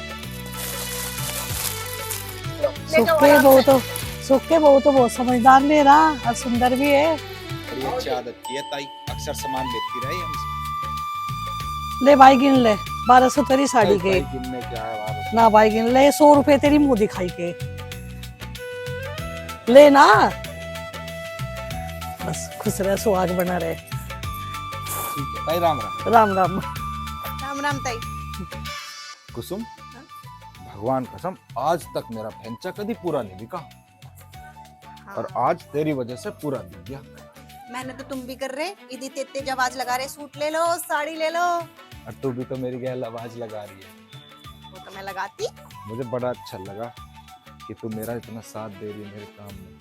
लो, ले जाओ सुक्के आराम बहु से। तो सुक्के बहु तो बहुत समझदार ले रहा और सुंदर भी है। बड़ी अच्छी आदत की है ताई, अक्सर सामान लेती रही हमसे। ले भाई गिन ले, 1200 तेरी साड़ी के। ताई गिनने क्या है बाबा। ना भाई गिन ले, 100 रुपए तेरी मुंह दिखाई के। ले ना, बस खुश रहे, सुहाग बना रहे। ठीक है ताई, राम राम। राम राम। राम राम ताई। कुसुम, भगवान कसम आज तक मेरा फेंचा कभी पूरा नहीं बिका, और आज तेरी वजह से पूरा बिक गया। मैंने तो तुम भी कर रहे, इदी तेते जब आज लगा रहे, सूट ले लो, साड़ी ले लो। और तू भी तो मेरी गैल आवाज लगा रही है। वो तो मैं लगाती। मुझे बड़ा अच्छा लगा कि तू मेरा इतना साथ दे रही है मेरे काम में।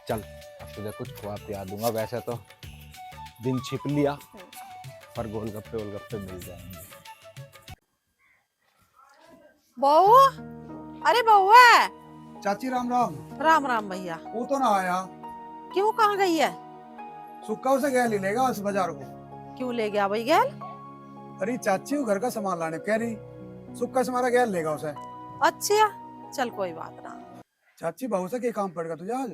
चल अब तुझे कुछ खुआ पिया दूंगा, वैसे तो दिन छिप लिया, पर गोलगप्पे वोलगप्पे मिल जाएंगे। बहू, अरे बहू है। चाची राम राम। राम राम भैया। वो तो ना आया। क्यों, कहाँ गई है? सुक्का उसे गया ले लेगा उस बाजार को। क्यों ले गया भाई गैल? अरे चाची वो घर का सामान लाने कह रही, सुक्का से हमारा गैल लेगा उसे। अच्छा, चल कोई बात ना। चाची बहू से क्या काम पड़ेगा तुझे आज?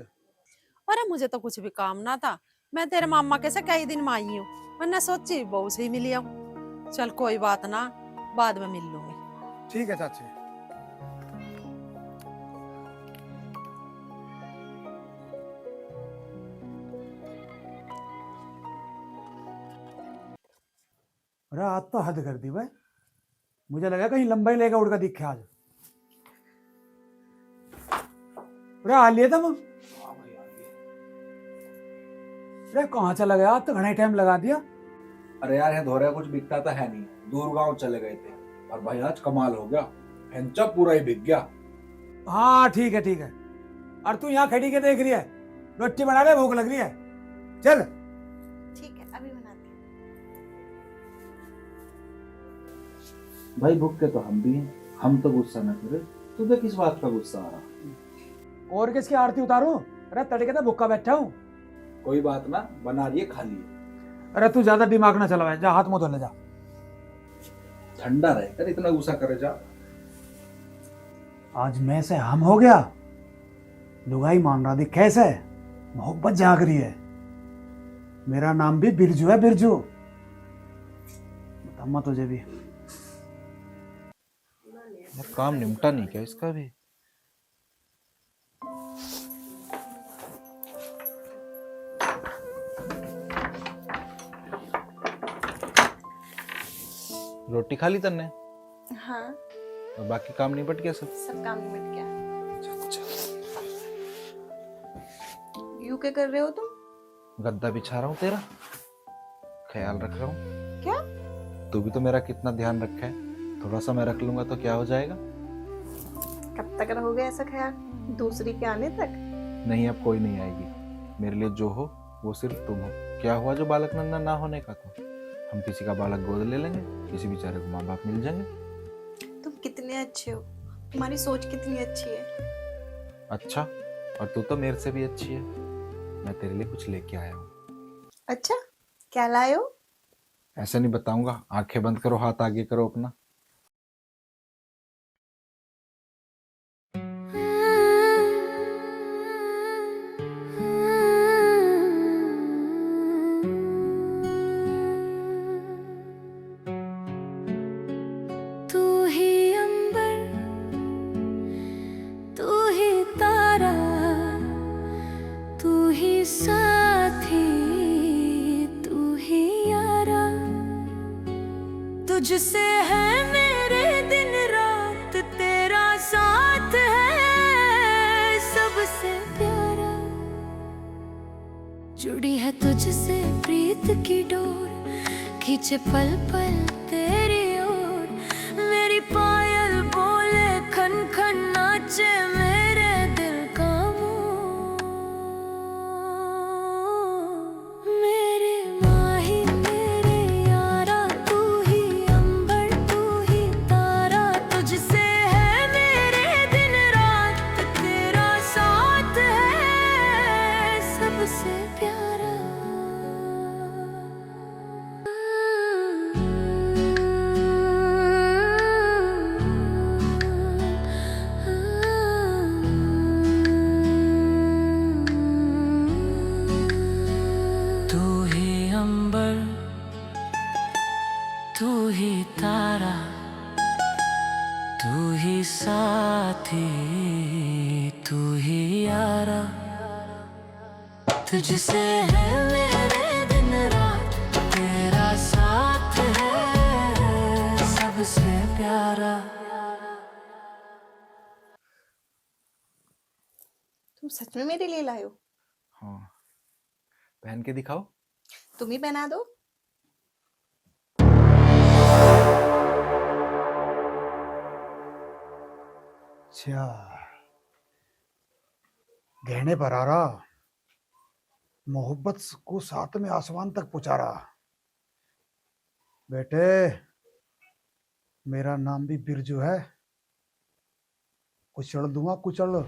अरे मुझे तो कुछ भी काम ना था, मैं तेरे मामा के से कई दिन में आई हूँ, मैंने सोची बहू से ही मिली हूँ। चल कोई बात ना, बाद में मिल लूंगी। ठीक है चाची। अरे आज तो हद कर दी भाई, मुझे लगा कहीं लंबाई लेगा उड़ का दिखे आज। अरे आ लिए तुम? अरे कहाँ चला गया, आज तो घना टाइम लगा दिया। अरे यार है धोरे कुछ बिकता तो है नहीं, दूर गांव चले गए थे, और भाई आज कमाल हो गया, फेंचा पूरा ही बिक गया। हाँ ठीक है ठीक है। और तू यहाँ खड़ी के देख रही है, रोटी बना ले, भूख लग रही है। चल ठीक है, अभी बनाती हूँ। भाई भूख के तो हम भी हैं, हम तो गुस्सा न करे, तुझे किस बात का गुस्सा आ रहा? और किसकी आरती उतारूं? अरे तड़के तो भूखा बैठा हूँ। कोई बात ना, बना लिए खा लिए। अरे तू ज्यादा दिमाग ना चला, जा हाथ मुंह धो ले जा। ठंडा रहकर इतना गुस्सा करे जा। आज मैं से हम हो गया, लुगाई मान रहा थी कैसे मोहब्बत जाग रही है। मेरा नाम भी बिरजू है, बिरजू। बताऊंगा तुझे भी। काम निपटा नहीं क्या इसका भी? रोटी खा ली तन्ने? हाँ, और बाकी काम निपट गया सब? सब काम निपट गया। यू क्या कर रहे हो तुम? गद्दा बिछा रहा हूँ तेरा, ख्याल रख रहा हूँ। क्या? तू भी तो मेरा कितना ध्यान रखा है, थोड़ा सा मैं रख लूंगा तो क्या हो जाएगा? कब तक रहोगे ऐसा ख्याल, दूसरी के आने तक? नहीं, अब कोई नहीं आएगी मेरे लिए, जो हो वो सिर्फ तुम हो। क्या हुआ जो बालक नन्ना ना होने का, तो हम किसी का बालक गोद ले लेंगे, किसी बेचारे को माँ बाप मिल जाएंगे। तुम कितने अच्छे हो, तुम्हारी सोच कितनी अच्छी है। अच्छा, और तू तो मेरे से भी अच्छी है। मैं तेरे लिए कुछ लेके आया हूँ। अच्छा, क्या लाए हो? ऐसे नहीं बताऊंगा, आंखें बंद करो, हाथ आगे करो अपना। तू ही अंबर, तू ही तुझसे है मेरे दिन रात, तेरा साथ है सबसे प्यारा। जुड़ी है तुझसे प्रीत की डोर, खींचे पल पल तेरी ओर। मेरी पायल बोले खन खन, नाचे मेरे दिल का मोर। मेरे माही मेरे यारा, तू ही अंबर तू ही तारा। तुझसे है मेरे दिन रात, तेरा साथ है सबसे प्यारा। तू ही अंबर तू ही तारा, तू ही साथी तू ही यारा। तुझसे है मेरे दिन रात, तेरा साथ है सबसे प्यारा। तुम सच में मेरे लिए लाए हो? हाँ, पहन के दिखाओ। तुम ही पहना दो। अच्छा, गहने पर आ रहा, मोहब्बत को साथ में आसमान तक पहुंचा रहा। बेटे, मेरा नाम भी बिरजू है, कुचल दूंगा कुचल।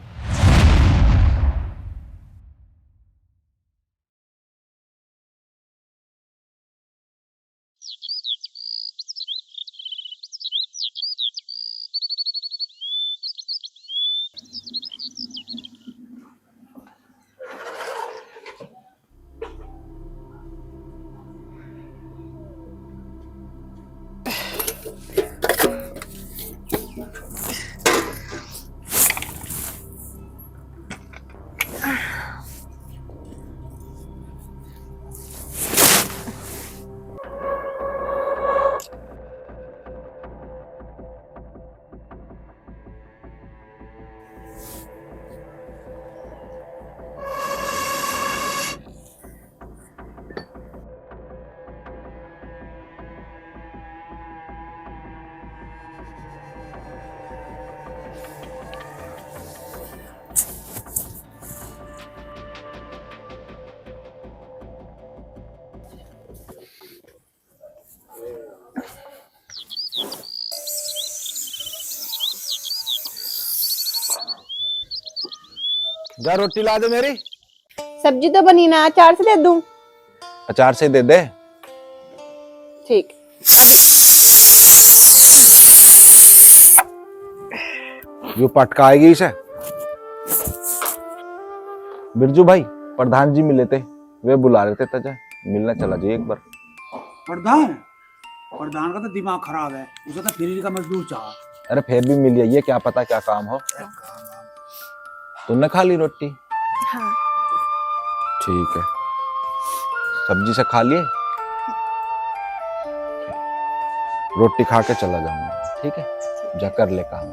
जा रोटी ला दे मेरी। सब्जी तो बनी ना, अचार से दे दूं? अचार से दे दे। ठीक। जो पटकाएगी इसे। बिरजू भाई, प्रधान जी मिले थे, वे बुला रहे थे तुझे, मिलना चला जाइए एक बार। प्रधान प्रधान का तो दिमाग खराब है, उसे तो फ्री का मजदूर चाहा। अरे फिर भी मिल जाइए, क्या पता क्या काम हो। तुमने खा ली रोटी? हाँ। ठीक है, सब्जी से खा लिए? रोटी खा के चला जाऊंगा, ठीक है? जा कर ले काम।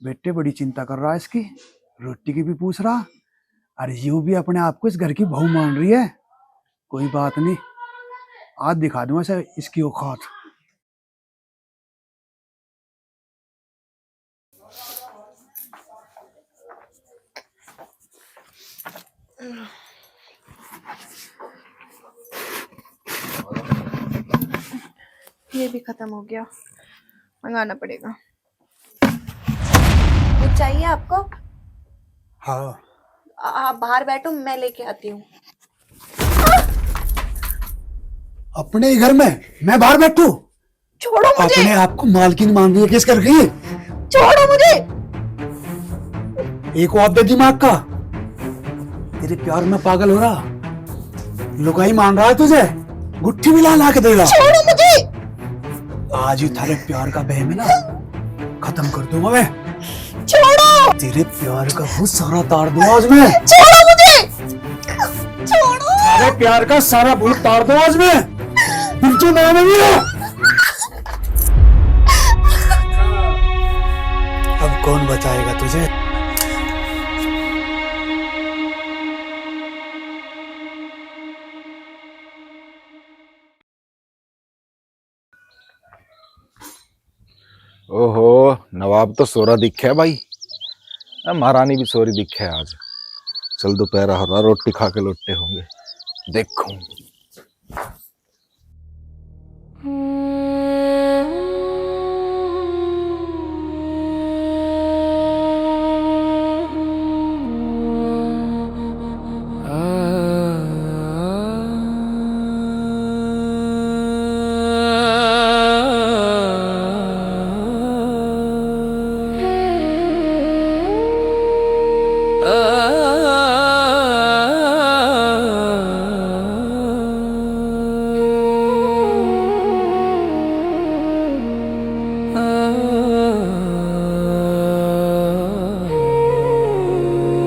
बेटे बड़ी चिंता कर रहा है इसकी, रोटी की भी पूछ रहा, अरे यूं भी अपने आप को इस घर की बहू मान रही है। कोई बात नहीं, आज दिखा दूंगा इसे इसकी औकात। ये भी खत्म हो गया, मंगाना पड़ेगा। कुछ चाहिए आपको? हाँ, आप बाहर बैठो, मैं लेके आती हूँ। अपने ही घर में मैं बाहर बैठू? छोड़ो मुझे। अपने आप को मालकिन मान रही है, किस कर गई है? छोड़ो मुझे। एक और दे दिमाग का, तेरे प्यार में पागल हो रहा, लुगाई मान रहा है तुझे, गुट्ठी भी ला के देगा। छोड़ो मुझे। आज ही थारे प्यार का बहम है ना, खत्म कर दूंगा मैं। छोड़ो तेरे प्यार का वो सारा तार दूं आज मैं। छोड़ो मुझे, छोड़ो। तेरे प्यार का सारा भूत तार दूं आज मैं। बिरजू नाम है मेरा। अब कौन बचाएगा तुझे? ओहो, नवाब तो सोरा दिखे है भाई। महारानी भी सोरी दिखे है आज। चल दोपहर हो रहा, रोटी खा के लौटे होंगे, देखो।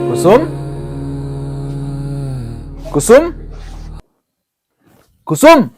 कुसुम, कुसुम, कुसुम।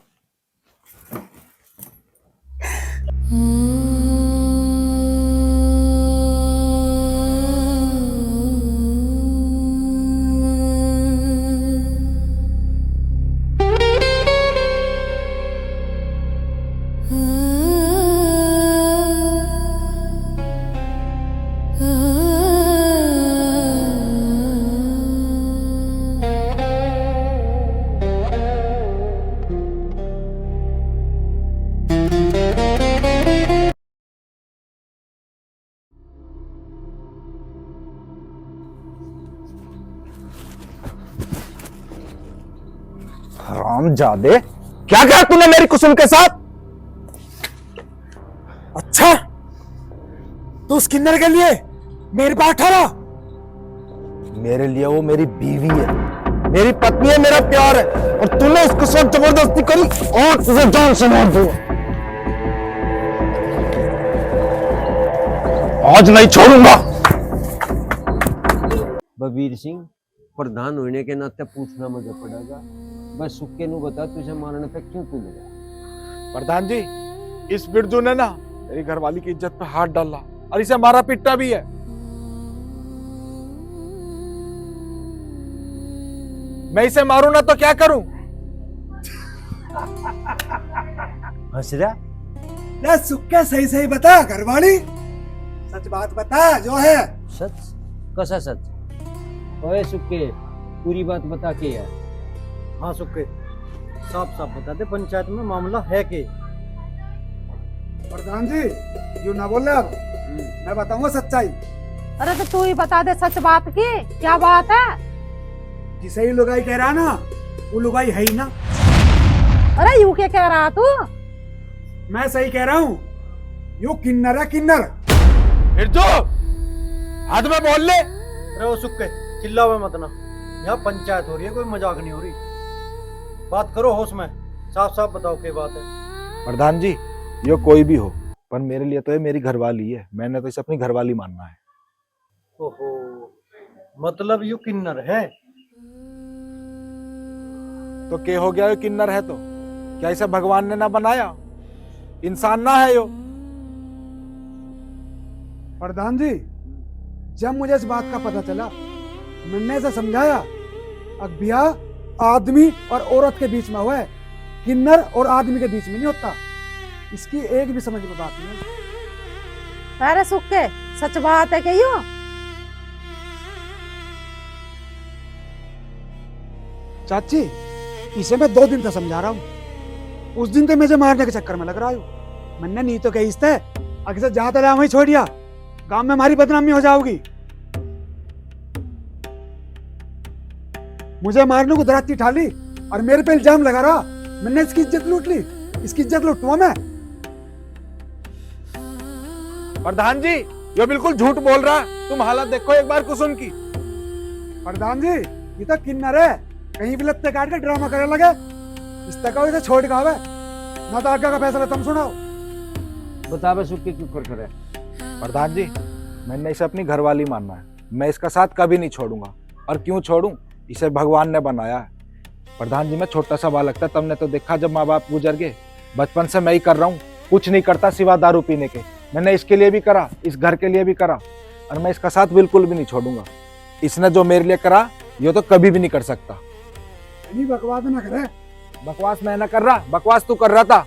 हरामजादे, क्या किया तूने मेरी कुसुम के साथ? अच्छा, तू उस किन्नर के लिए मेरे पास ठहरा। मेरे लिए वो मेरी बीवी है, मेरी पत्नी है, मेरा प्यार है, और तूने उसके साथ जबरदस्ती करी और तुझे जान से मार दूंगा। आज नहीं छोड़ूंगा। बबीर सिंह, प्रधान होने के नाते पूछना मुझे पड़ेगा। बस सुक्के नु बता, तुझे मारने पे क्यों तू लगा? प्रधान जी, इस बिरजू ने ना मेरी घरवाली की इज्जत पे हाथ डाला और इसे मारा पिटा भी है। मैं इसे मारूं ना तो क्या करूं? हंस रहा? ले सुक्के, सही सही बता घरवाली, सच बात बता जो है। सच? कसा सच? ओए सुक्के, पूरी बात बता के यार। हाँ सुक्के, साफ साफ बता दे, पंचायत में मामला है के? प्रधान जी, यूं ना बोल अब, मैं बताऊंगा सच्चाई। अरे तो तू ही बता दे सच बात की, क्या बात है? जिसे ही लुगाई कह रहा ना, वो लुगाई है ही ना। अरे यूं क्या कह रहा तू? मैं सही कह रहा हूँ, यू किन्नर है किन्नर। बिरजू, हाथ में बोल ले। अरे वो सुक्के, चिल्लावे मत ना, यहाँ पंचायत हो रही है, कोई मजाक नहीं हो रही। बात करो होश में, साफ साफ बताओ क्या बात है। प्रधान जी, ये कोई भी हो, पर मेरे लिए तो ये मेरी घरवाली है। मैंने तो इसे अपनी घरवाली मानना है। ओहो, मतलब यू किन्नर है? तो क्या हो गया? ये किन्नर है तो क्या इसे भगवान ने ना बनाया? इंसान ना है यो? प्रधान जी, जब मुझे इस बात का पता चला, मैंने इसे समझाया, अब ब्याह आदमी और औरत के बीच में हुआ है, किन्नर और आदमी के बीच में नहीं होता। इसकी एक भी समझ में बात नहीं है। अरे सुक्के, सच बात है कि यूं? चाची, इसे मैं 2 दिन से समझा रहा हूँ। उस दिन तो मुझे मारने के चक्कर में लग रहा हूँ। मैंने नहीं तो कही इससे, अगर से जहाँ तला वहीं छोड़ दिया, गांव में हमारी बदनामी हो जाओगी। मुझे मारने को दराती ठाली और मेरे पे इल्जाम लगा रहा। मैंने इसकी इज्जत लूट ली, इसकी इज्जत लूटूंगा मैं। प्रधान जी, ये बिल्कुल झूठ बोल रहा। तुम हालत देखो एक बार कुसुम की। प्रधान जी, ये तो किन्नर है, कहीं भी लत्ते काट के ड्रामा करने लगे। इस तक इसे छोड़ के आवे ना, तो आगे का फैसला तुम सुनाओ। बता बे सुक्के क्यों कर रहा है? प्रधान जी, मैंने इसे अपनी घरवाली मानना है। मैं इसका साथ कभी नहीं छोड़ूंगा। और क्यों छोड़ूं? इसे भगवान ने बनाया है। प्रधान जी, मैं छोटा सा बालक था, तुमने तो देखा जब माँ बाप गुजर गए। बचपन से मैं ही कर रहा हूँ, कुछ नहीं करता सिवा दारू पीने के। मैंने इसके लिए भी करा, इस घर के लिए भी करा, और मैं इसका साथ बिल्कुल भी नहीं छोड़ूंगा। इसने जो मेरे लिए करा ये तो कभी भी नहीं कर सकता। नहीं बकवास ना करे। बकवास मैं ना कर रहा, बकवास तू कर रहा था।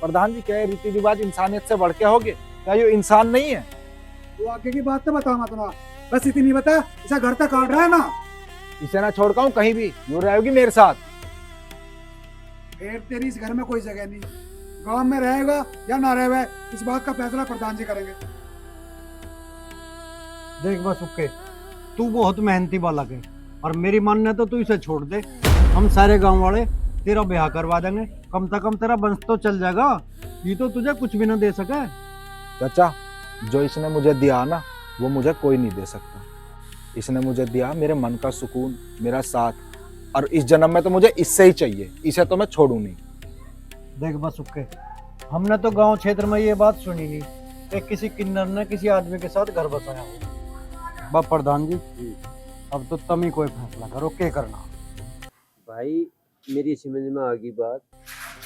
प्रधान जी, क्या ये रीति रिवाज इंसानियत से बढ़ के हो गए? क्या ये इंसान नहीं है? तू आगे की बात तो बता मत ना, बस इतनी बता, इसे घर तक काट रहा है ना। इसे ना छोड़ हूँ कहीं भी, यूं रहेगी मेरे साथ। फिर तेरी इस घर में कोई जगह नहीं। गांव में रहेगा या ना रहे, इस बात का फैसला प्रधान जी करेंगे। देख बस सुक्के, तू बहुत मेहनती बालक है और मेरी मानने तो तू इसे छोड़ दे। हम सारे गांव वाले तेरा ब्याह करवा देंगे, कम से कम तेरा वंश तो चल जाएगा। ये तो तुझे कुछ भी ना दे सके। चाचा, जो इसने मुझे दिया ना वो मुझे कोई नहीं दे सकता। इसने मुझे दिया मेरे मन का सुकून, मेरा साथ, और इस जन्म में तो मुझे इससे ही चाहिए। इसे तो मैं छोड़ू नहीं। देख बस सुक्के, हमने तो गांव क्षेत्र में ये बात सुनी नहीं कि किसी किन्नर ने किसी आदमी के साथ घर बसाया हो। बाप प्रधान जी, अब तो तुम ही कोई फैसला करो, क्या करना। भाई मेरी समझ में आ गई बात।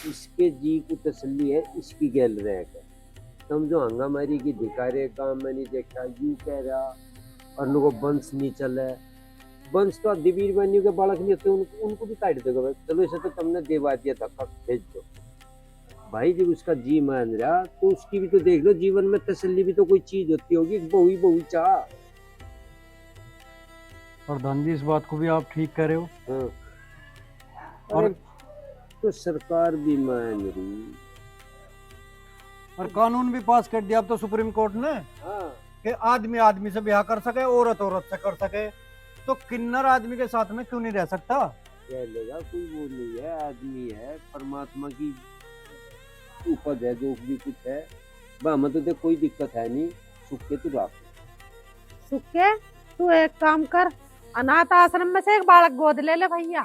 इसके जी को तसल्ली है, इसकी गैल रह कर तुम जो हंगामारी की धिकारे काम में नहीं देखा, यूं कह रहा और लोगों वंश नहीं चला। वंश तो दिवीर बनियों के बालक नहीं होते, उनको भी काट दोगे भाई। चलो इसे तो तुमने देवा दिया था, भेज दो भाई। जब उसका जी मान रहा तो उसकी भी तो देख लो। जीवन में तसल्ली भी तो कोई चीज होती होगी, बहु बहु चाह। प्रधान जी, इस बात को भी आप ठीक कह रहे हो। हाँ। और तो सरकार भी मान रही और कानून भी पास कर दिया अब तो सुप्रीम कोर्ट ने कि आदमी आदमी से ब्याह कर सके, औरत औरत से कर सके। तो किन्नर आदमी के साथ में क्यों नहीं रह सकता? कह लेगा कोई वो नहीं है, आदमी है, परमात्मा की उपज है, जो भी कुछ है। हमें तो कोई दिक्कत है नहीं। सुख के तू राख। सुखे, तू एक काम कर, अनाथ आश्रम में से एक बालक गोद ले ले भैया,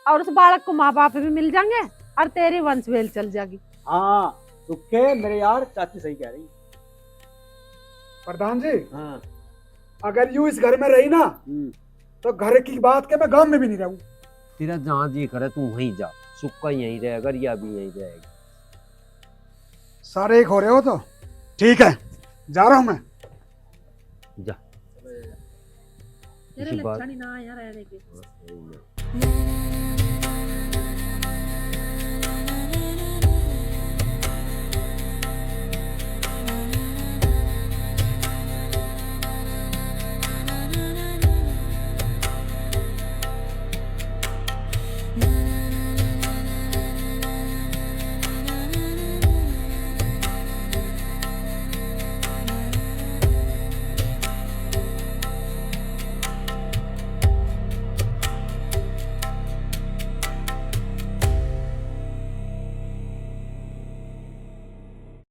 और उस बालक को माँ बाप भी मिल जाएंगे और तेरी वंशवेल चल जाएगी। हाँ सुखे, मेरे यार चाची सही कह रही। प्रधान जी, हाँ। अगर यूं इस घर में रही ना तो घर की बात के मैं गांव में भी नहीं रहूं। तेरा जहाँ जी करे तू वहीं जा। सुक्का यहीं रहेगा, रिया भी यहीं रहेगी। सारे एक हो रहे हो तो ठीक है, जा रहा हूं मैं। जा। तेरे इसी बात- लक्षण ही ना आया रहने के। हाँ,